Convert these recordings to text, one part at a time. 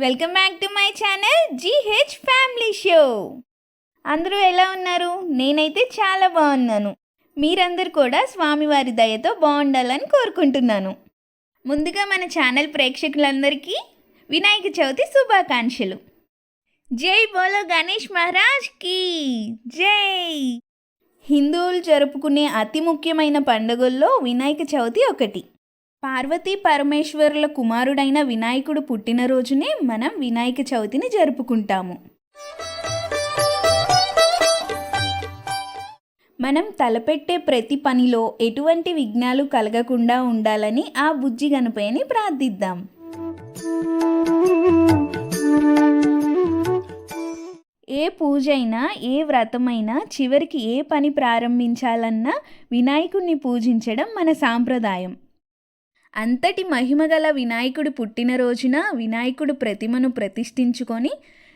Welcome back to my channel GH family show. అందరూ ఎలా ఉన్నారు? నేనైతే చాలా బాగున్నాను. మీరందరూ కూడా స్వామివారి దయతో బాగుండాలని కోరుకుంటున్నాను. ముందుగా మన ఛానల్ ప్రేక్షకులందరికీ వినాయక చవితి శుభాకాంక్షలు. జై బోలో గణేష్ మహారాజ్కి జై. హిందువులు జరుపుకునే అతి ముఖ్యమైన పండుగల్లో వినాయక చవితి ఒకటి. పార్వతీ పరమేశ్వరుల కుమారుడైన వినాయకుడు పుట్టినరోజునే మనం వినాయక చవితిని జరుపుకుంటాము. మనం తలపెట్టే ప్రతి పనిలో ఎటువంటి విఘ్నాలు కలగకుండా ఉండాలని ఆ బుజ్జి గణపయ్యని ప్రార్థిద్దాం. ఏ పూజైనా ఏ వ్రతమైనా చివరికి ఏ పని ప్రారంభించాలన్నా వినాయకుడిని పూజించడం మన సాంప్రదాయం. అంతటి మహిమగల వినాయకుడు పుట్టినరోజున వినాయకుడు ప్రతిమను ప్రతిష్ఠించుకొని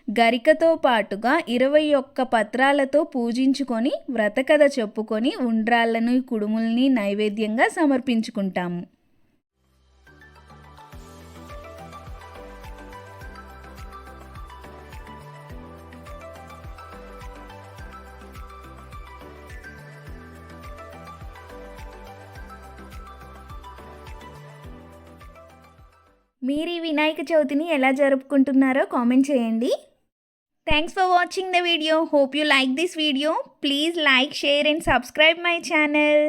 గరికతో పాటుగా 21 పత్రాలతో పూజించుకొని వ్రతకథ చెప్పుకొని ఉండ్రాళ్ళను కుడుముల్ని నైవేద్యంగా సమర్పించుకుంటాము. మీరు ఈ వినాయక చవితిని ఎలా జరుపుకుంటున్నారో కామెంట్ చేయండి. Thanks for watching the video. Hope you like this video. Please like, share and subscribe my channel.